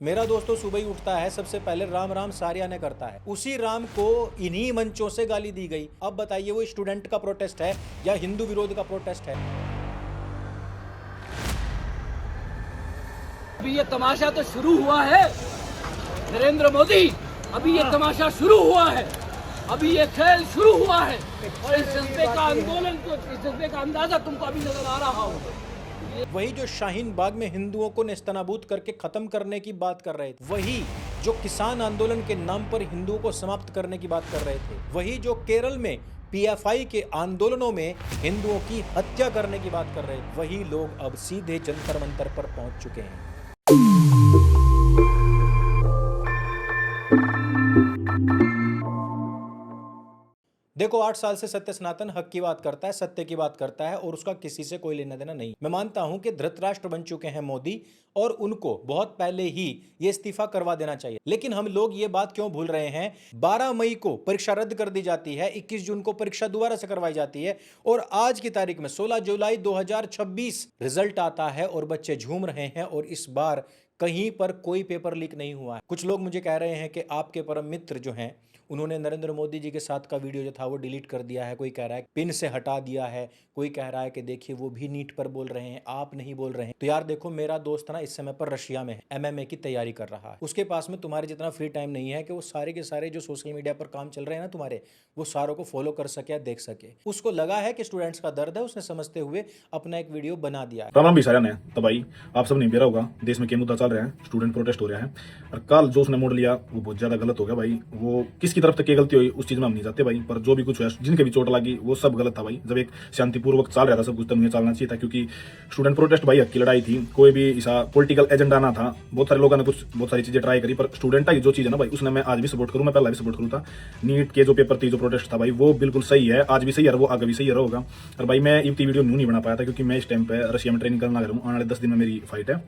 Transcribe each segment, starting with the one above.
मेरा दोस्तों सुबह ही उठता है, सबसे पहले राम राम सारियाने करता है। उसी राम को इन्हीं मंचों से गाली दी गई। अब बताइए वो स्टूडेंट का प्रोटेस्ट है या हिंदू विरोध का प्रोटेस्ट है? अभी ये तमाशा तो शुरू हुआ है नरेंद्र मोदी, अभी ये तमाशा शुरू हुआ है, अभी ये खेल शुरू हुआ है और इस जज्बे का आंदोलन को, इस जज्बे का अंदाजा तुमको अभी नजर आ रहा होगा। वही जो शाहीन बाग में हिंदुओं को नेस्तनाबूद करके खत्म करने की बात कर रहे थे, वही जो किसान आंदोलन के नाम पर हिंदुओं को समाप्त करने की बात कर रहे थे, वही जो केरल में पीएफआई के आंदोलनों में हिंदुओं की हत्या करने की बात कर रहे थे, वही लोग अब सीधे जंतर मंतर पर पहुंच चुके हैं। देखो 8 साल से सत्य सनातन हक की बात करता है, सत्य की बात करता है और उसका किसी से कोई लेना देना नहीं। मैं मानता हूं कि धृतराष्ट्र बन चुके हैं मोदी और उनको बहुत पहले ही ये इस्तीफा करवा देना चाहिए। लेकिन हम लोग ये बात क्यों भूल रहे हैं? 12 मई को परीक्षा रद्द कर दी जाती है, 21 जून को परीक्षा दोबारा से करवाई जाती है और आज की तारीख में 16 जुलाई 2026 रिजल्ट आता है और बच्चे झूम रहे हैं और इस बार कहीं पर कोई पेपर लीक नहीं हुआ है। कुछ लोग मुझे कह रहे हैं कि आपके परम मित्र जो हैं उन्होंने नरेंद्र मोदी जी के साथ का वीडियो जो था वो डिलीट कर दिया है, कोई कह रहा है पिन से हटा दिया है, कोई कह रहा है कि देखिए वो भी नीट पर बोल रहे हैं, आप नहीं बोल रहे हैं। तो यार देखो, मेरा दोस्त ना इस समय पर रशिया में है, एमएमए की तैयारी कर रहा है। उसके पास में तुम्हारे जितना फ्री टाइम नहीं है कि वो सारे के सारे जो सोशल मीडिया पर काम चल रहे हैं ना तुम्हारे, वो सारों को फॉलो कर सके या देख सके। उसको लगा है कि स्टूडेंट्स का दर्द है, उसने समझते हुए अपना एक वीडियो बना दिया है। राम भी सारा ने तो भाई आप सब नहीं बेरा होगा, देश में क्या मुद्दा चल रहा है, स्टूडेंट प्रोटेस्ट हो रहा है और कल जो उसने मोड़ लिया वो बहुत ज्यादा गलत हो गया भाई। वो किसकी तरफ तक क्या गलती हुई उस चीज में हम नहीं जाते भाई, पर जो भी कुछ हुआ, जिनके भी चोट लगी वो सब गलत था भाई। जब एक शांतिपूर्वक चल रहा था सब कुछ तो नहीं चलना चाहिए था, क्योंकि स्टूडेंट प्रोटेस्ट भाई हक की लड़ाई थी, कोई भी ऐसा पॉलिटिकल एजेंडा ना था। बहुत सारे लोगों ने बहुत सारी चीजें ट्राई करी, पर स्टूडेंट की जो चीज है ना भाई, उसने मैं आज भी सपोर्ट करूँ, मैं पहले भी सपोर्ट करूँ था। नीट के जो पेपर थी, जो प्रोटेस्ट था भाई, वो बिल्कुल सही है, आज भी सही है, वो आगे भी सही रहेगा। और भाई मैं इतनी वीडियो नहीं बना पाया था क्योंकि मैं इस टाइम पे रशिया में ट्रेनिंग करना करूँ, आने वाले 10 दिन में मेरी फाइट है।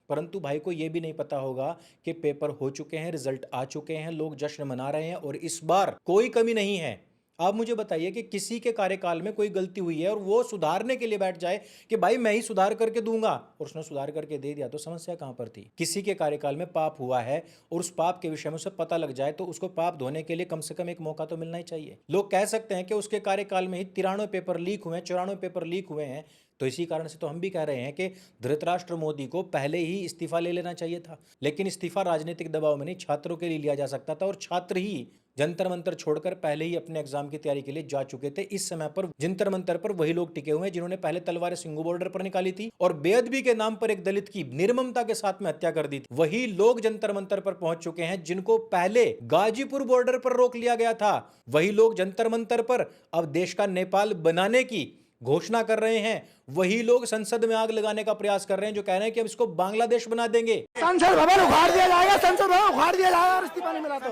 परंतु भाई को यह भी नहीं पता होगा कि पेपर हो चुके हैं, रिजल्ट आ चुके हैं, लोग जश्न मना रहे हैं और इस बार कोई कमी नहीं है। आप मुझे बताइए कि किसी के कार्यकाल में कोई गलती हुई है और वो सुधारने के लिए बैठ जाए कि भाई मैं ही सुधार करके दूंगा, और उसने सुधार करके दे दिया, तो समस्या कहां पर थी? किसी के कार्यकाल में पाप हुआ है और उस पाप के विषय में उसे पता लग जाए तो उसको पाप धोने के लिए कम से कम एक मौका तो मिलना ही चाहिए। लोग कह सकते हैं कि उसके कार्यकाल में ही 93 पेपर लीक हुए हैं, 94 पेपर लीक हुए हैं, तो इसी कारण से तो हम भी कह रहे हैं कि धृतराष्ट्र मोदी को पहले ही इस्तीफा ले लेना चाहिए था। लेकिन इस्तीफा राजनीतिक दबाव में नहीं, छात्रों के लिए लिया जा सकता था और छात्र ही जंतर मंतर छोड़कर पहले ही अपने एग्जाम की तैयारी के लिए जा चुके थे। इस समय पर जंतर मंतर पर वही लोग टिके हुए हैं जिन्होंने पहले तलवारें सिंगू बॉर्डर पर निकाली थी और बेअदबी के नाम पर एक दलित की निर्ममता के साथ में हत्या कर दी थी। वही लोग जंतर मंतर पर पहुंच चुके हैं जिनको पहले गाजीपुर बॉर्डर पर रोक लिया गया था। वही लोग जंतर मंतर पर अब देश का नेपाल बनाने की घोषणा कर रहे हैं। वही लोग संसद में आग लगाने का प्रयास कर रहे हैं जो कह रहे हैं कि अब इसको बांग्लादेश बना देंगे। संसद भवन उखाड़ दिया जाएगा, संसद भवन उखाड़ दिया जाएगा और इस्तीफा नहीं मिला तो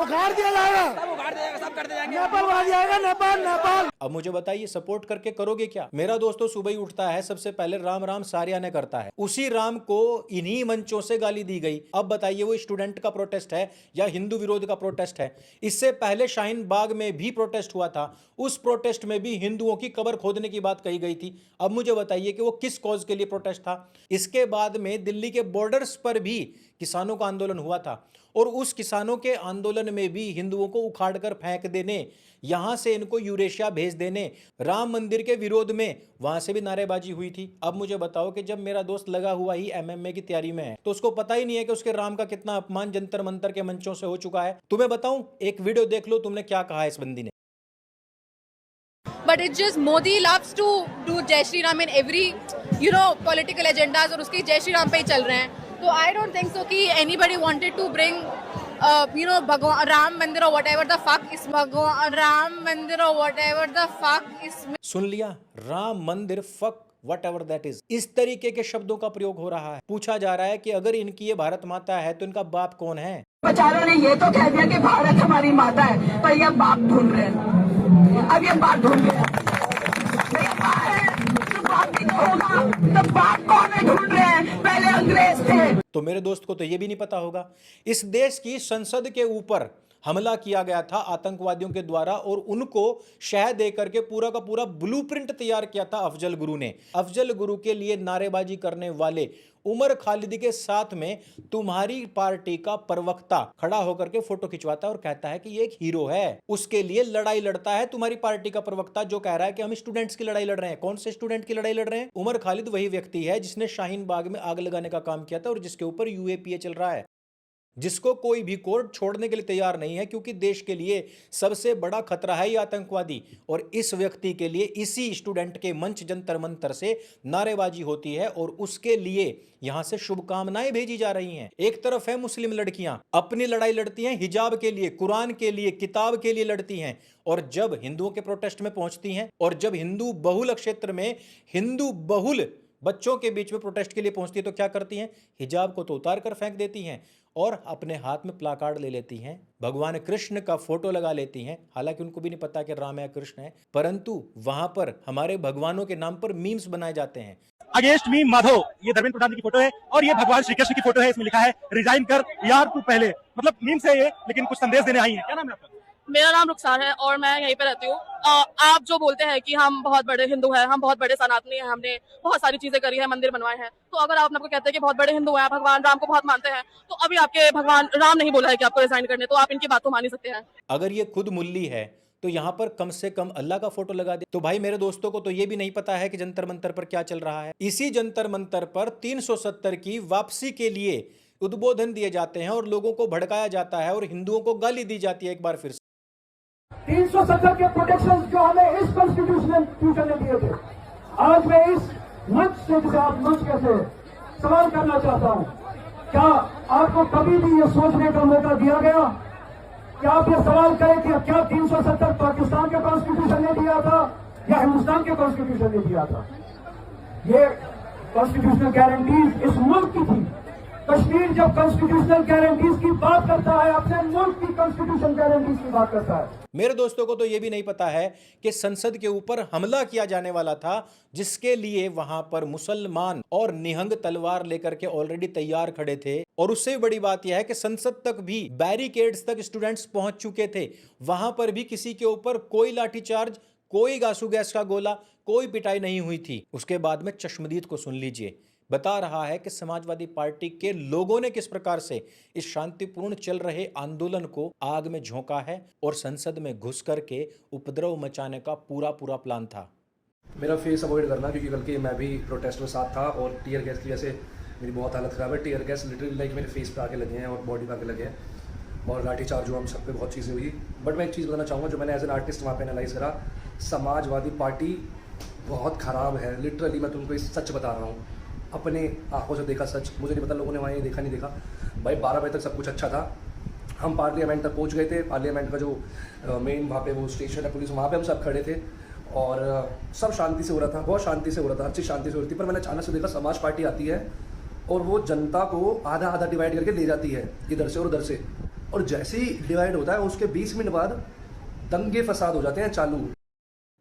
उखाड़ दिया जाएगा, सब उखाड़ दिया जाएगा, सब कर दिया जाएगा, नेपाल बना दिया जाएगा, नेपाल नेपाल। अब मुझे बताइए सपोर्ट करके करोगे क्या? मेरा दोस्तों सुबह ही उठता है, सबसे पहले राम राम सारियाने करता है। उसी राम को इन्हीं मंचों से गाली दी गई। अब बताइए वो स्टूडेंट का प्रोटेस्ट है या हिंदू विरोध का प्रोटेस्ट है? इससे पहले शाहीन बाग में भी प्रोटेस्ट हुआ था, उस प्रोटेस्ट में भी हिंदुओं की कब्र खोदने की बात कही गई थी। अब मुझे बताइए कि वो किस कॉज के लिए प्रोटेस्ट था? इसके बाद में दिल्ली के बॉर्डर्स पर भी किसानों का आंदोलन हुआ था और उस किसानों के आंदोलन में भी हिंदुओं को उखाड़कर फेंक देने, यहां से इनको यूरेशिया भेज देने, राम मंदिर के विरोध में वहां से भी नारेबाजी हुई थी। अब मुझे बताओ कि जब मेरा दोस्त लगा हुआ ही एमएमए की तैयारी में है तो उसको पता ही नहीं है कि उसके राम का कितना अपमान जंतर मंतर के मंचों से हो चुका है। तुम्हें बताऊं, एक वीडियो देख लो, तुमने क्या कहा इस बंदी ने। But it's just Modi loves to do Jai Shri Ram in every, political agendas और उसकी जय श्री राम पे ही चल रहे हैं। तो I don't think so कि anybody wanted to bring, भगवान राम मंदिर और whatever the fuck इस भगवान राम मंदिर और whatever the fuck इसमें। सुन लिया, राम मंदिर फक whatever that is, इस तरीके के शब्दों का प्रयोग हो रहा है। पूछा जा रहा है कि अगर इनकी ये भारत माता है तो इनका बाप कौन है? बेचारों ने ये तो कह दिया कि भारत हमारी माता है, पर ये बाप ढूंढ रहे हैं। अब ये बाप ढूंढ रहे हैं, तो बाप भी तो होगा, तो बाप कौन है ढूंढ रहे हैं? पहले अंग्रेज थे। तो मेरे दोस्त को तो ये भी नहीं पता होगा, इस देश की संसद के ऊपर हमला किया गया था आतंकवादियों के द्वारा और उनको शह दे करके पूरा का पूरा ब्लूप्रिंट तैयार किया था अफजल गुरु ने। अफजल गुरु के लिए नारेबाजी करने वाले उमर खालिदी के साथ में तुम्हारी पार्टी का प्रवक्ता खड़ा होकर के फोटो खिंचवाता है और कहता है कि ये एक हीरो है, उसके लिए लड़ाई लड़ता है तुम्हारी पार्टी का प्रवक्ता जो कह रहा है कि हम स्टूडेंट्स की लड़ाई लड़ रहे हैं। कौन से स्टूडेंट की लड़ाई लड़ रहे हैं? उमर खालिद वही व्यक्ति है जिसने शाहीन बाग में आग लगाने का काम किया था और जिसके ऊपर यूएपीए चल रहा है, जिसको कोई भी कोर्ट छोड़ने के लिए तैयार नहीं है, क्योंकि देश के लिए सबसे बड़ा खतरा है ये आतंकवादी। और इस व्यक्ति के लिए इसी स्टूडेंट के मंच जंतर मंतर से नारेबाजी होती है और उसके लिए यहां से शुभकामनाएं भेजी जा रही हैं। एक तरफ है मुस्लिम लड़कियां अपनी लड़ाई लड़ती हैं हिजाब के लिए, कुरान के लिए, किताब के लिए लड़ती हैं, और जब हिंदुओं के प्रोटेस्ट में पहुंचती हैं और जब हिंदू बहुल क्षेत्र में हिंदू बहुल बच्चों के बीच में प्रोटेस्ट के लिए पहुंचती है तो क्या करती हैं? हिजाब को तो उतार कर फेंक देती हैं और अपने हाथ में प्लाकार्ड ले लेती हैं, भगवान कृष्ण का फोटो लगा लेती हैं। हालांकि उनको भी नहीं पता कि राम है कृष्ण है, परंतु वहां पर हमारे भगवानों के नाम पर मीम्स बनाए जाते हैं। अगेंस्ट मी माधव, ये धर्मेंद्र प्रधान की फोटो है और ये भगवान श्री कृष्ण की फोटो है। इसमें लिखा है रिजाइन कर यार तू पहले, मतलब मीम्स है ये, लेकिन कुछ संदेश देने आई है। क्या नाम है आपका? मेरा नाम रुखसार है और मैं यहीं पे रहती हूँ। आप जो बोलते हैं कि हम बहुत बड़े हिंदू हैं, हम बहुत बड़े सनातनी हैं, हमने बहुत सारी चीजें करी है, मंदिर बनवाए हैं, तो अगर आप आपको कहते हैं कि बहुत बड़े हिंदू हैं, भगवान राम को बहुत मानते हैं, तो अभी आपके भगवान राम नहीं बोला है कि आपको रिजाइन करने, तो आप इनकी बात तो मान ही सकते हैं। अगर ये खुद मुल्ली है तो यहां पर कम से कम अल्लाह का फोटो लगा दे। तो भाई मेरे दोस्तों को तो ये भी नहीं पता है कि जंतर मंतर पर क्या चल रहा है। इसी जंतर मंतर पर 370 की वापसी के लिए उद्बोधन दिए जाते हैं और लोगों को भड़काया जाता है और हिंदुओं को गाली दी जाती है। एक बार फिर 370 के प्रोटेक्शन जो हमें इस कॉन्स्टिट्यूशन ने दिए थे, आज मैं इस मंच से मंच कैसे सवाल करना चाहता हूं, क्या आपको कभी भी ये सोचने का मौका दिया गया? क्या आप ये सवाल करें कि क्या 370 पाकिस्तान के कॉन्स्टिट्यूशन ने दिया था या हिंदुस्तान के कॉन्स्टिट्यूशन ने दिया था? ये कॉन्स्टिट्यूशनल गारंटीज इस मुल्क की थी। कश्मीर जब कॉन्स्टिट्यूशनल गारंटीज की बात करता है, अपने मुल्क की कॉन्स्टिट्यूशनल गारंटीज की बात करता है। मेरे दोस्तों को तो यह भी नहीं पता है कि संसद के ऊपर हमला किया जाने वाला था, जिसके लिए वहां पर मुसलमान और निहंग तलवार लेकर के ऑलरेडी तैयार खड़े थे। और उससे भी बड़ी बात यह है कि संसद तक भी बैरिकेड्स तक स्टूडेंट्स पहुंच चुके थे, वहां पर भी किसी के ऊपर कोई लाठीचार्ज, कोई गासू गैस का गोला, कोई पिटाई नहीं हुई थी। उसके बाद में चश्मदीद को सुन लीजिए, बता रहा है कि समाजवादी पार्टी के लोगों ने किस प्रकार से इस शांतिपूर्ण चल रहे आंदोलन को आग में झोंका है और संसद में घुस करके उपद्रव मचाने का पूरा प्लान था। मेरा फेस अवॉइड करना, क्योंकि कल के मैं भी प्रोटेस्ट में साथ था और टीयर गैस की वजह से मेरी बहुत हालत ख़राब है। टीयर गैस लिटरली लाइक मेरे फेस पे आके लगे हैं और बॉडी पे आके लगे हैं और लाठी चार्ज हुआ, हम सब पे बहुत चीज़ें हुई। बट मैं एक चीज़ बताना चाहूँगा जो मैंने एज एन आर्टिस्ट वहाँ पे एनालाइज करा, समाजवादी पार्टी बहुत ख़राब है। लिटरली मैं तुमको इस सच बता रहा हूँ, अपने आंखों से देखा सच। मुझे नहीं पता लोगों ने वहाँ ये देखा नहीं देखा। भाई 12 बजे तक सब कुछ अच्छा था, हम पार्लियामेंट तक पहुँच गए थे। पार्लियामेंट का जो मेन वहाँ पे वो स्टेशन है पुलिस, वहाँ पे हम सब खड़े थे और सब शांति से हो रहा था, बहुत शांति से हो रहा था, हर चीज़ शांति से हो रही थी। पर मैंने अचानक से देखा समाज पार्टी आती है और वो जनता को आधा आधा डिवाइड करके ले जाती है, इधर से और उधर से। और जैसे ही डिवाइड होता है उसके 20 मिनट बाद दंगे फसाद हो जाते हैं चालू।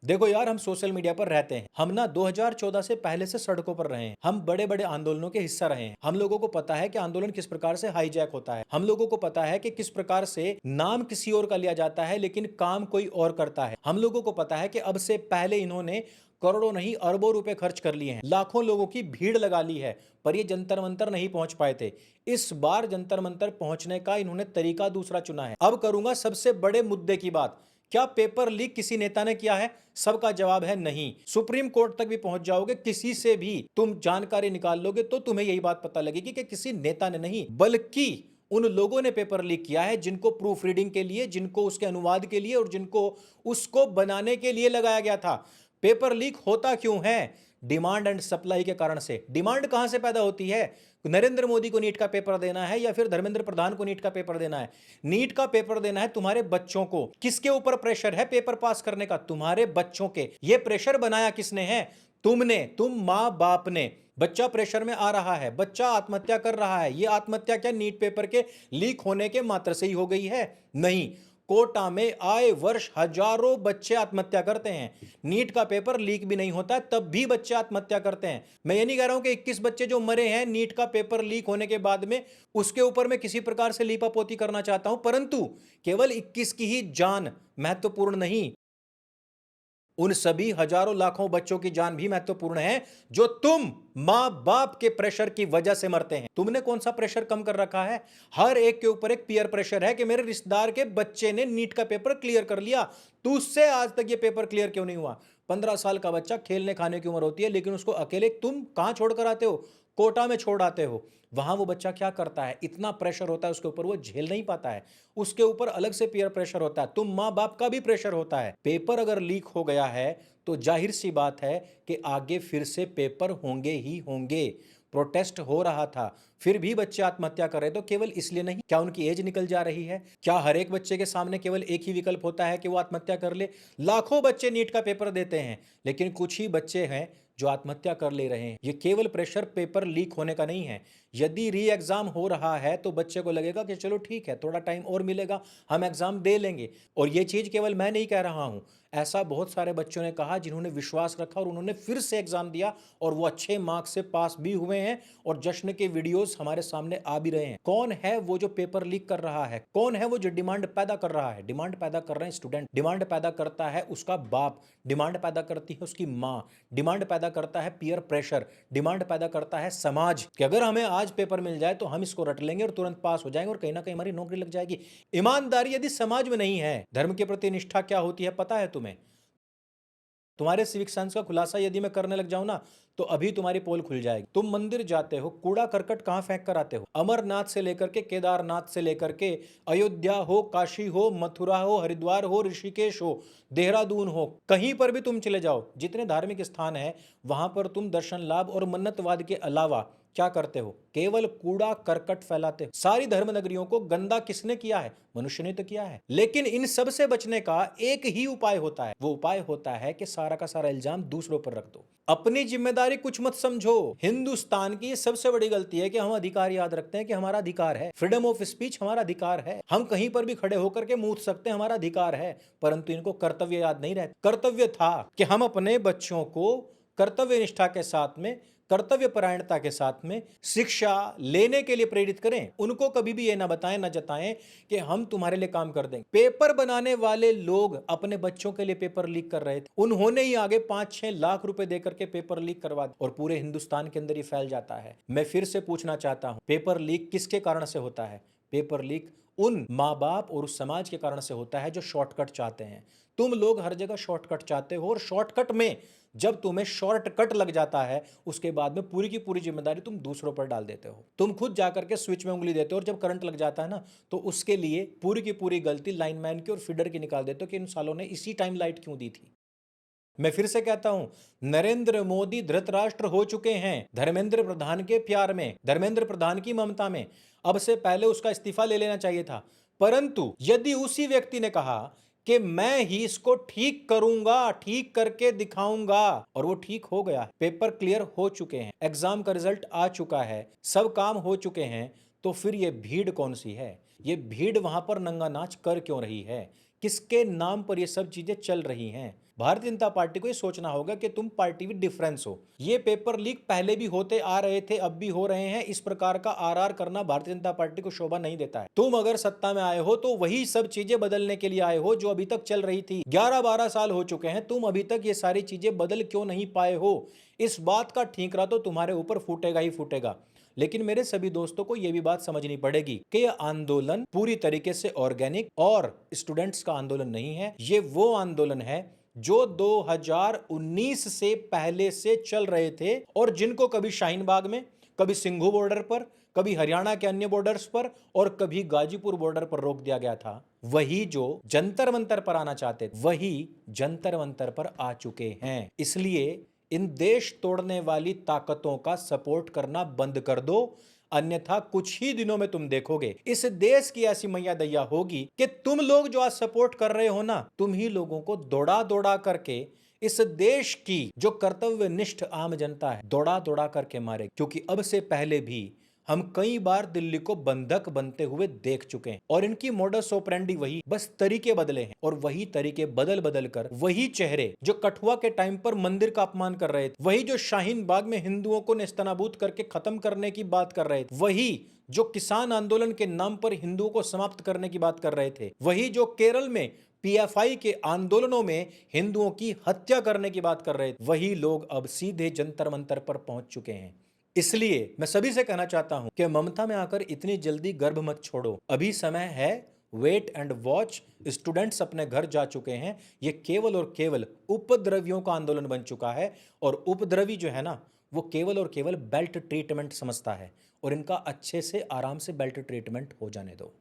देखो यार, हम सोशल मीडिया पर रहते हैं, हम ना 2014 से पहले से सड़कों पर रहे हैं, हम बड़े बड़े आंदोलनों के हिस्सा रहे हैं। हम लोगों को पता है कि आंदोलन किस प्रकार से हाईजैक होता है, हम लोगों को पता है कि किस प्रकार से नाम किसी और का लिया जाता है लेकिन काम कोई और करता है। हम लोगों को पता है कि अब से पहले इन्होंने करोड़ों नहीं अरबों रुपए खर्च कर लिए हैं, लाखों लोगों की भीड़ लगा ली है, पर ये जंतर मंतर नहीं पहुंच पाए थे। इस बार जंतर मंतर पहुंचने का इन्होंने तरीका दूसरा चुना है। अब करूंगा सबसे बड़े मुद्दे की बात। क्या पेपर लीक किसी नेता ने किया है? सबका जवाब है नहीं। सुप्रीम कोर्ट तक भी पहुंच जाओगे, किसी से भी तुम जानकारी निकाल लोगे तो तुम्हें यही बात पता लगेगी कि किसी नेता ने नहीं, बल्कि उन लोगों ने पेपर लीक किया है जिनको प्रूफ रीडिंग के लिए, जिनको उसके अनुवाद के लिए और जिनको उसको बनाने के लिए लगाया गया था। पेपर लीक होता क्यों है? डिमांड एंड सप्लाई के कारण से। डिमांड कहां से पैदा होती है? नरेंद्र मोदी को नीट का पेपर देना है या फिर धर्मेंद्र प्रधान को नीट का पेपर देना है? नीट का पेपर देना है तुम्हारे बच्चों को। किसके ऊपर प्रेशर है पेपर पास करने का? तुम्हारे बच्चों के। ये प्रेशर बनाया किसने है? तुमने, तुम मां बाप ने। बच्चा प्रेशर में आ रहा है, बच्चा आत्महत्या कर रहा है। ये आत्महत्या क्या नीट पेपर के लीक होने के मात्र से ही हो गई है? नहीं, कोटा में आए वर्ष हजारों बच्चे आत्महत्या करते हैं। नीट का पेपर लीक भी नहीं होता तब भी बच्चे आत्महत्या करते हैं। मैं ये नहीं कह रहा हूं कि 21 बच्चे जो मरे हैं नीट का पेपर लीक होने के बाद में, उसके ऊपर मैं किसी प्रकार से लीपापोती करना चाहता हूं, परंतु केवल 21 की ही जान महत्वपूर्ण नहीं, उन सभी हजारों लाखों बच्चों की जान भी महत्वपूर्ण है जो तुम मां बाप के प्रेशर की वजह से मरते हैं। तुमने कौन सा प्रेशर कम कर रखा है? हर एक के ऊपर एक पीयर प्रेशर है कि मेरे रिश्तेदार के बच्चे ने नीट का पेपर क्लियर कर लिया, तो उससे आज तक ये पेपर क्लियर क्यों नहीं हुआ? 15 साल का बच्चा, खेलने खाने की उम्र होती है, लेकिन उसको अकेले तुम कहां छोड़कर आते हो? कोटा में छोड़ आते हो। वहां वो बच्चा क्या करता है? इतना प्रेशर होता है उसके ऊपर, वो झेल नहीं पाता है। उसके ऊपर अलग से पीयर प्रेशर होता है, तुम मां बाप का भी प्रेशर होता है। पेपर अगर लीक हो गया है तो जाहिर सी बात है कि आगे फिर से पेपर होंगे ही होंगे। प्रोटेस्ट हो रहा था, फिर भी बच्चे आत्महत्या कर रहे, तो केवल इसलिए नहीं, क्या उनकी एज निकल जा रही है? क्या हर एक बच्चे के सामने केवल एक ही विकल्प होता है कि वो आत्महत्या कर ले? लाखों बच्चे नीट का पेपर देते हैं, लेकिन कुछ ही बच्चे हैं जो आत्महत्या कर ले रहे हैं। ये केवल प्रेशर पेपर लीक होने का नहीं है। यदि री एग्जाम हो रहा है तो बच्चे को लगेगा कि चलो ठीक है, थोड़ा टाइम और मिलेगा, हम एग्जाम दे लेंगे। और ये चीज केवल मैं नहीं कह रहा हूं, ऐसा बहुत सारे बच्चों ने कहा जिन्होंने विश्वास रखा और उन्होंने फिर से एग्जाम दिया और वो अच्छे मार्क्स से पास भी हुए हैं और जश्न के वीडियोस हमारे सामने आ भी रहे हैं। कौन है वो जो पेपर लीक कर रहा है? कौन है वो जो डिमांड पैदा कर रहा है? डिमांड पैदा कर रहे हैं स्टूडेंट, डिमांड पैदा करता है उसका बाप, डिमांड पैदा करती है उसकी मां, डिमांड पैदा करता है पीयर प्रेशर, डिमांड पैदा करता है समाज कि अगर हमें आज पेपर मिल जाए तो हम इसको रट लेंगे और तुरंत पास हो जाएंगे और कहीं ना कहीं हमारी नौकरी लग जाएगी। ईमानदारी यदि समाज में नहीं है, धर्म के प्रति निष्ठा क्या होती है पता है तुम्हें? तुम्हारे सिविक साइंस का खुलासा यदि मैं करने लग जाऊं ना तो अभी तुम्हारी पोल खुल जाएगी। तुम मंदिर जाते हो, कूड़ा करकट कहां फेंक कर आते हो? अमरनाथ से लेकर के केदारनाथ से लेकर के अयोध्या हो, काशी हो, मथुरा हो, हरिद्वार हो, ऋषिकेश हो, देहरादून हो, कहीं पर भी तुम चले जाओ, जितने धार्मिक स्थान है वहां पर तुम दर्शन लाभ और मन्नतवाद के अलावा क्या करते हो? केवल कूड़ा करकट फैलाते हो। सारी धर्म नगरियों को गंदा किसने किया है? मनुष्य ने तो किया है। लेकिन इन सब से बचने का एक ही उपाय होता है, वो उपाय होता है कि सारा का सारा इल्जाम दूसरों पर रख दो, अपनी जिम्मेदारी कुछ मत समझो। हिंदुस्तान की सबसे बड़ी गलती है कि हम अधिकार याद रखते हैं कि हमारा अधिकार है, फ्रीडम ऑफ स्पीच हमारा अधिकार है, हम कहीं पर भी खड़े होकर के मूत सकते हैं, हमारा अधिकार है, परंतु इनको कर्तव्य याद नहीं रहता। कर्तव्य था कि हम अपने बच्चों को कर्तव्य निष्ठा के साथ में, कर्तव्य परायणता के साथ में शिक्षा लेने के लिए प्रेरित करें। उनको कभी भी ये ना बताएं, ना जताएं कि हम तुम्हारे लिए काम कर देंगे। पेपर बनाने वाले लोग अपने बच्चों के लिए पेपर लीक कर रहे थे, उन्होंने ही आगे 5-6 लाख रुपए देकर के पेपर लीक करवा दिया और पूरे हिंदुस्तान के अंदर ये फैल जाता है। मैं फिर से पूछना चाहता हूं, पेपर लीक किसके कारण से होता है? पेपर लीक उन माँ बाप और उस समाज के कारण से होता है जो शॉर्टकट चाहते हैं। तुम लोग हर जगह शॉर्टकट चाहते हो और शॉर्टकट में जब तुम्हें शॉर्टकट लग जाता है उसके बाद में पूरी की पूरी जिम्मेदारी तुम दूसरों पर डाल देते हो। तुम खुद जाकर के स्विच में उंगली देते हो और जब करंट लग जाता है ना तो उसके लिए पूरी की पूरी गलती लाइनमैन की और फीडर की निकाल देते हो कि इन सालों ने इसी टाइम लाइट क्यों दी थी। मैं फिर से कहता हूं, नरेंद्र मोदी धृतराष्ट्र हो चुके हैं धर्मेंद्र प्रधान के प्यार में, धर्मेंद्र प्रधान की ममता में। अब से पहले उसका इस्तीफा ले लेना चाहिए था, परंतु यदि उसी व्यक्ति ने कहा कि मैं ही इसको ठीक करूंगा, ठीक करके दिखाऊंगा, और वो ठीक हो गया, पेपर क्लियर हो चुके हैं, एग्जाम का रिजल्ट आ चुका है, सब काम हो चुके हैं, तो फिर ये भीड़ कौन सी है? ये भीड़ वहां पर नंगा नाच कर क्यों रही है? किसके नाम पर ये सब चीजें चल रही हैं? भारतीय जनता पार्टी को ये सोचना होगा कि तुम पार्टी विद डिफरेंस हो। ये पेपर लीक पहले भी होते आ रहे थे, अब भी हो रहे हैं। इस प्रकार का आरआर करना भारतीय जनता पार्टी को शोभा नहीं देता है। तुम अगर सत्ता में आए हो तो वही सब चीजें बदलने के लिए आए हो जो अभी तक चल रही थी। 11-12 साल हो चुके हैं, तुम अभी तक ये सारी चीजें बदल क्यों नहीं पाए हो? इस बात का ठीकरा तो तुम्हारे ऊपर फूटेगा ही फूटेगा। लेकिन मेरे सभी दोस्तों को यह भी बात समझनी पड़ेगी कि यह आंदोलन पूरी तरीके से ऑर्गेनिक और स्टूडेंट्स का आंदोलन नहीं है। ये वो आंदोलन है जो 2019 से पहले से चल रहे थे और जिनको कभी शाहीन बाग में, कभी सिंघू बॉर्डर पर, कभी हरियाणा के अन्य बॉर्डर्स पर और कभी गाजीपुर बॉर्डर पर रोक दिया गया था। वही जो जंतर मंतर पर आना चाहते थे, वही जंतर मंतर पर आ चुके हैं। इसलिए इन देश तोड़ने वाली ताकतों का सपोर्ट करना बंद कर दो, अन्यथा कुछ ही दिनों में तुम देखोगे इस देश की ऐसी मैया दैया होगी कि तुम लोग जो आज सपोर्ट कर रहे हो ना, तुम ही लोगों को दौड़ा दौड़ा करके इस देश की जो कर्तव्यनिष्ठ आम जनता है दौड़ा दौड़ा करके मारे। क्योंकि अब से पहले भी हम कई बार दिल्ली को बंधक बनते हुए देख चुके हैं और इनकी मोडस ऑपरेंडी वही, बस तरीके बदले हैं और वही तरीके बदल बदल कर वही चेहरे जो कठुआ के टाइम पर मंदिर का अपमान कर रहे थे, वही जो शाहीन बाग में हिंदुओं को नेस्तनाबूद करके खत्म करने की बात कर रहे थे, वही जो किसान आंदोलन के नाम पर हिंदुओं को समाप्त करने की बात कर रहे थे, वही जो केरल में पीएफआई के आंदोलनों में हिंदुओं की हत्या करने की बात कर रहे थे, वही लोग अब सीधे जंतर मंतर पर पहुंच चुके हैं। इसलिए मैं सभी से कहना चाहता हूं कि ममता में आकर इतनी जल्दी गर्भ मत छोड़ो, अभी समय है, वेट एंड वॉच। स्टूडेंट्स अपने घर जा चुके हैं, ये केवल और केवल उपद्रवियों का आंदोलन बन चुका है और उपद्रवी जो है ना, वो केवल और केवल बेल्ट ट्रीटमेंट समझता है और इनका अच्छे से आराम से बेल्ट ट्रीटमेंट हो जाने दो।